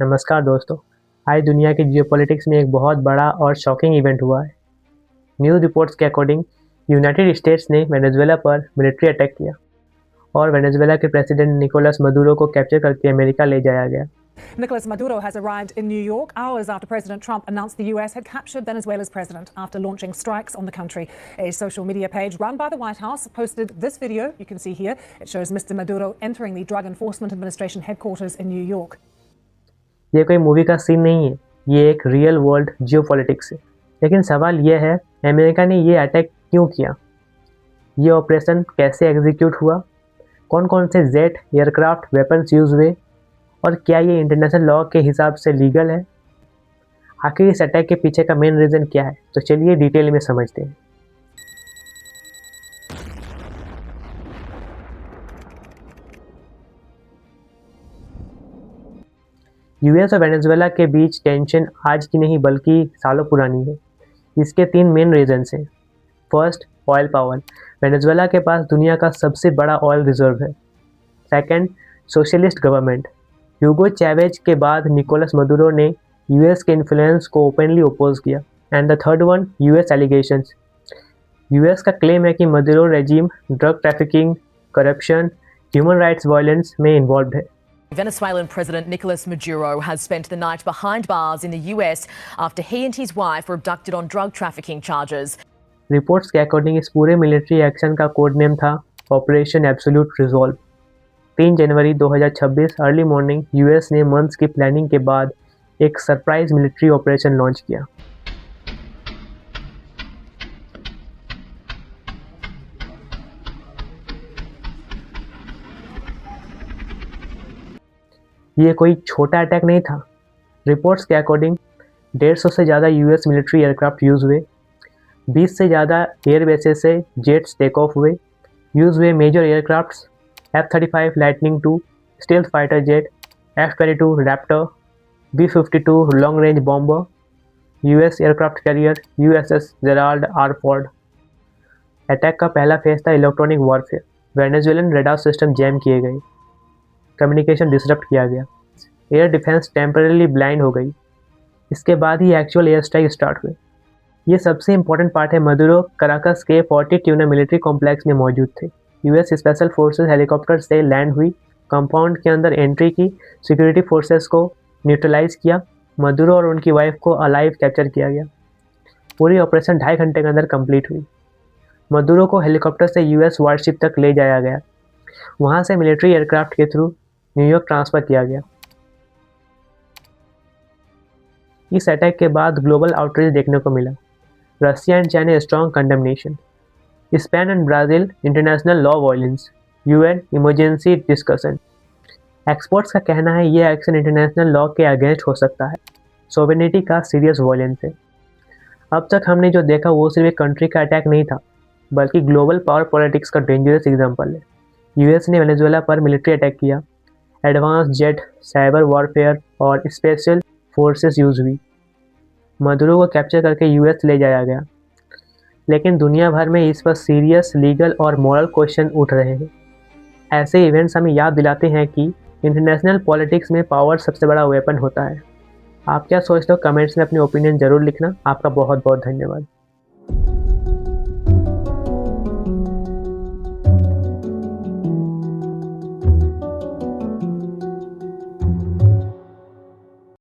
नमस्कार दोस्तों। आज दुनिया के जियोपॉलिटिक्स में एक बहुत बड़ा और शॉकिंग इवेंट हुआ है। न्यूज़ रिपोर्ट्स के अकॉर्डिंग यूनाइटेड स्टेट्स ने वेनेजुएला पर मिलिट्री अटैक किया और वेनेजुएला के प्रेसिडेंट निकोलस मदुरो को कैप्चर करके अमेरिका ले जाया गया। Nicolas Maduro has arrived in New York hours after President Trump announced the US had captured Venezuela's president after launching strikes on the country. A social media page run by the White House posted this video you can see here. It shows Mr. Maduro entering the Drug Enforcement Administration headquarters in New York. ये कोई movie का scene नहीं है, ये एक real world geopolitics है। लेकिन सवाल यह है, अमेरिका ने ये अटैक क्यों किया? ये ऑपरेशन कैसे एग्जीक्यूट हुआ? कौन कौन से जेट, एयरक्राफ्ट, वेपन्स यूज हुए और क्या ये इंटरनेशनल लॉ के हिसाब से लीगल है? आखिर इस अटैक के पीछे का मेन रीज़न क्या है? तो चलिए डिटेल में समझते हैं। यूएस और वेनेजुएला के बीच टेंशन आज की नहीं बल्कि सालों पुरानी है। इसके 3 मेन रीजंस हैं। First, oil power. वेनेजुएला के पास दुनिया का सबसे बड़ा ऑयल रिजर्व है। Second, socialist government. Hugo Chavez के बाद निकोलस मदुरो ने यूएस के इन्फ्लुएंस को ओपनली अपोज किया। And the third one, US allegations. US का क्लेम है कि Maduro regime drug trafficking, corruption, human rights violence में इन्वॉल्व है। Venezuelan President Nicolas Maduro has spent the night behind bars in the US after he and his wife were abducted on drug trafficking charges. Reports के according इस पूरे military action का code name था operation absolute resolve. 3 जनवरी 2026 early morning US ने months की planning के बाद एक सरप्राइज मिलिट्री ऑपरेशन लॉन्च किया। ये कोई छोटा अटैक नहीं था। रिपोर्ट्स के अकॉर्डिंग 150 से ज़्यादा यूएस मिलिट्री एयरक्राफ्ट यूज़ हुए, 20 से ज़्यादा एयर बेसेस से जेट्स टेक ऑफ हुए, यूज़ हुए major aircrafts F-35 lightning II, stealth fighter jet, F-22 raptor, B-52 long range bomber, US aircraft carrier USS Gerald R Ford. Attack का पहला phase था electronic warfare. Venezuelan radar system jam किए गए, communication disrupt किया गया, air defence temporary blind हो गई। इसके बाद ही एक्चुअल एयर स्ट्राइक स्टार्ट हुए। ये सबसे इंपॉर्टेंट पार्ट है, मदुरो कराकस के 40 ट्यूना मिलिट्री कॉम्प्लेक्स में मौजूद थे। यूएस स्पेशल फोर्सेस हेलीकॉप्टर से लैंड हुई, कंपाउंड के अंदर एंट्री की, सिक्योरिटी फोर्सेस को न्यूट्रलाइज किया, मदुरो और उनकी वाइफ को अलाइव कैप्चर किया गया। पूरी ऑपरेशन 2.5 घंटे के अंदर कंप्लीट हुई। मदुरो को हेलीकॉप्टर से यूएस वारशिप तक ले जाया गया, वहाँ से मिलिट्री एयरक्राफ्ट के थ्रू न्यूयॉर्क ट्रांसफ़र किया गया। इस अटैक के बाद ग्लोबल आउटरीच देखने को मिला। Russia and China strong condemnation, Spain and Brazil international law violence, UN emergency discussion. Experts का कहना है यह एक्शन इंटरनेशनल लॉ के अगेंस्ट हो सकता है, सोवेरेनिटी का सीरियस वायलेंस है। अब तक हमने जो देखा वो सिर्फ एक कंट्री का अटैक नहीं था, बल्कि ग्लोबल पावर पॉलिटिक्स का डेंजरस एग्जाम्पल है। यूएस ने वेनेजुएला पर मिलिट्री अटैक किया, एडवांस जेट, साइबर वॉरफेयर और स्पेशल फोर्सेस यूज हुई। मदुरो को कैप्चर करके यूएस ले जाया गया। लेकिन दुनिया भर में इस पर सीरियस लीगल और मॉरल क्वेश्चन उठ रहे हैं। ऐसे इवेंट्स हमें याद दिलाते हैं कि इंटरनेशनल पॉलिटिक्स में पावर सबसे बड़ा वेपन होता है। आप क्या सोचते हो? कमेंट्स में अपनी ओपिनियन ज़रूर लिखना। आपका बहुत बहुत धन्यवाद।